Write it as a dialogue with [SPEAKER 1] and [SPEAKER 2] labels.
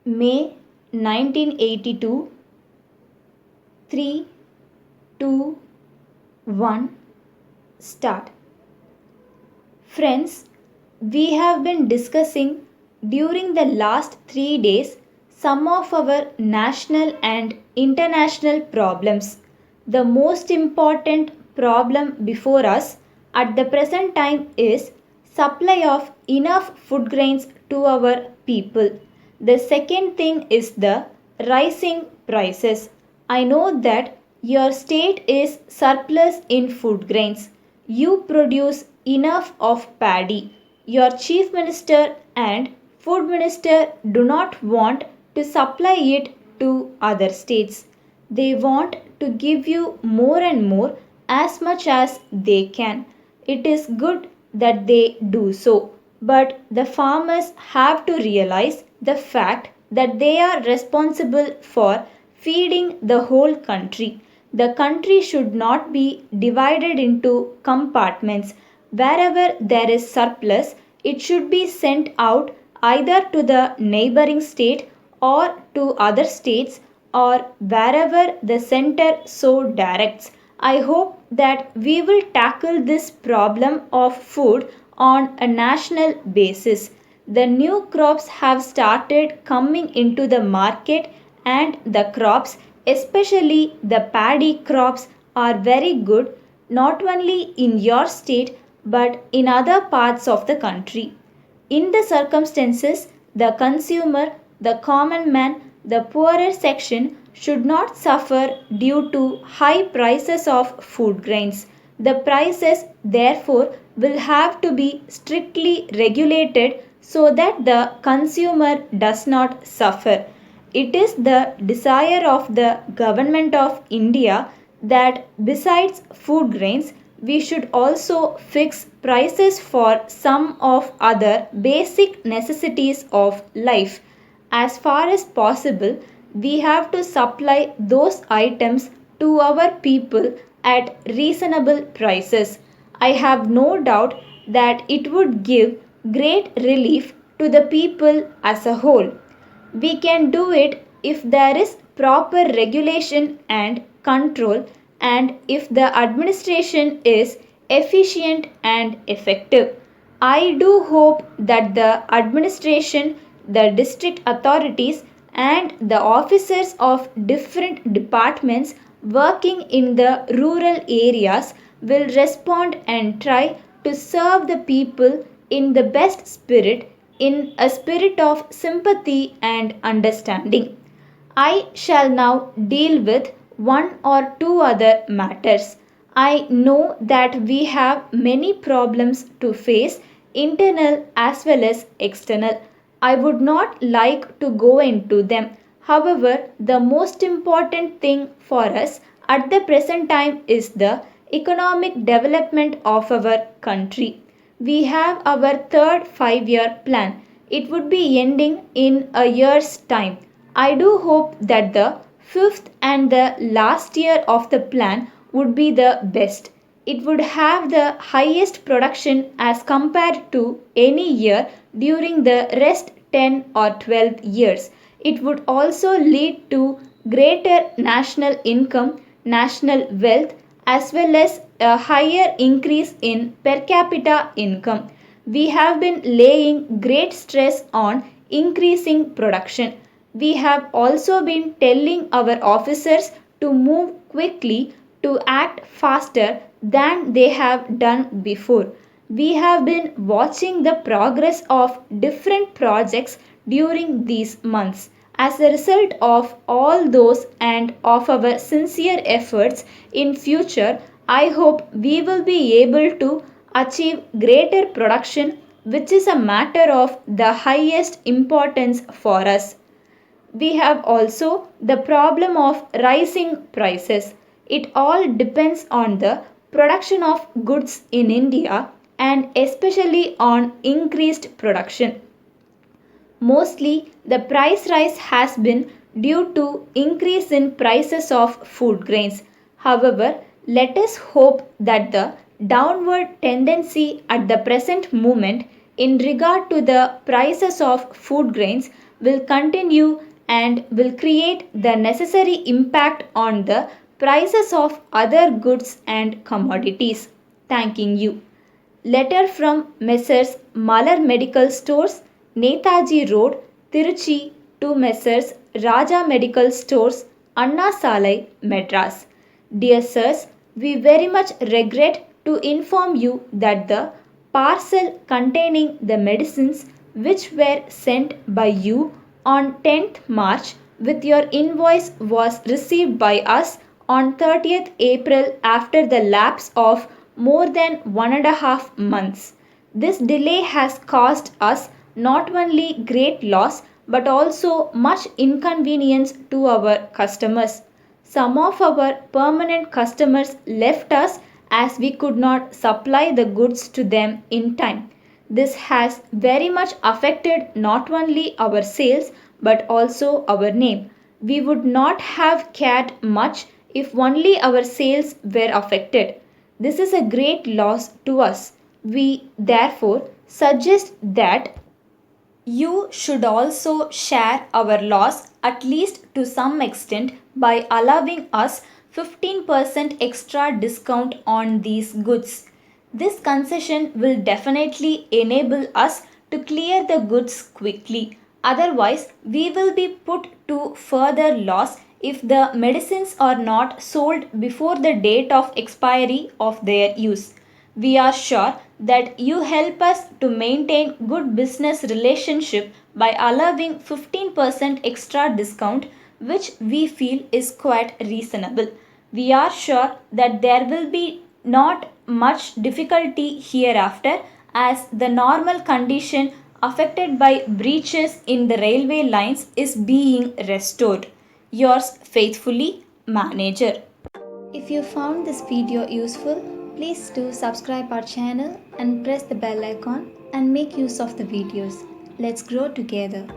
[SPEAKER 1] May 1982, 3, 2, 1, start. Friends, we have been discussing during the last 3 days some of our national and international problems. The most important problem before us at the present time is supply of enough food grains to our people. The second thing is the rising prices. I know that your state is surplus in food grains. You produce enough of paddy. Your chief minister and food minister do not want to supply it to other states. They want to give you more and more as much as they can. It is good that they do so, but the farmers have to realize the fact that they are responsible for feeding the whole country. The country should not be divided into compartments. Wherever there is surplus, it should be sent out either to the neighboring state or to other states or wherever the center so directs. I hope that we will tackle this problem of food on a national basis. The new crops have started coming into the market, and the crops, especially the paddy crops, are very good not only in your state but in other parts of the country. In the circumstances, the consumer, the common man, the poorer section should not suffer due to high prices of food grains. The prices, therefore, will have to be strictly regulated so that the consumer does not suffer. It is the desire of the Government of India that besides food grains, we should also fix prices for some of other basic necessities of life. As far as possible, we have to supply those items to our people at reasonable prices. I have no doubt that it would give great relief to the people as a whole. We can do it if there is proper regulation and control, and if the administration is efficient and effective. I do hope that the administration, the district authorities, and the officers of different departments working in the rural areas will respond and try to serve the people in the best spirit, in a spirit of sympathy and understanding. I shall now deal with one or two other matters. I know that we have many problems to face, internal as well as external. I would not like to go into them. However, the most important thing for us at the present time is the economic development of our country. We have our third 5 year plan. It would be ending in a year's time. I do hope that the fifth and the last year of the plan would be the best. It would have the highest production as compared to any year during the rest 10 or 12 years. It would also lead to greater national income, national wealth, as well as a higher increase in per capita income. We have been laying great stress on increasing production. We have also been telling our officers to move quickly, to act faster than they have done before. We have been watching the progress of different projects during these months. As a result of all those and of our sincere efforts in future, I hope we will be able to achieve greater production, which is a matter of the highest importance for us. We have also the problem of rising prices. It all depends on the production of goods in India and especially on increased production. Mostly the price rise has been due to increase in prices of food grains. However, let us hope that the downward tendency at the present moment in regard to the prices of food grains will continue and will create the necessary impact on the prices of other goods and commodities. Thanking you. Letter from Messrs. Malar Medical Stores, Netaji Road, Tiruchi to Messrs. Raja Medical Stores, Anna Salai, Madras. Dear sirs, we very much regret to inform you that the parcel containing the medicines which were sent by you on 10th March with your invoice was received by us on 30th April after the lapse of more than 1.5 months. This delay has caused us not only great loss but also much inconvenience to our customers. Some of our permanent customers left us as we could not supply the goods to them in time. This has very much affected not only our sales but also our name. We would not have cared much if only our sales were affected. This is a great loss to us. We therefore suggest that you should also share our loss at least to some extent by allowing us 15% extra discount on these goods. This concession will definitely enable us to clear the goods quickly. Otherwise, we will be put to further loss if the medicines are not sold before the date of expiry of their use. We are sure that you help us to maintain good business relationship by allowing 15% extra discount, which we feel is quite reasonable. We are sure that there will be not much difficulty hereafter as the normal condition affected by breaches in the railway lines is being restored. Yours faithfully, Manager. If you found this video useful, please do subscribe our channel and press the bell icon and make use of the videos. Let's grow together.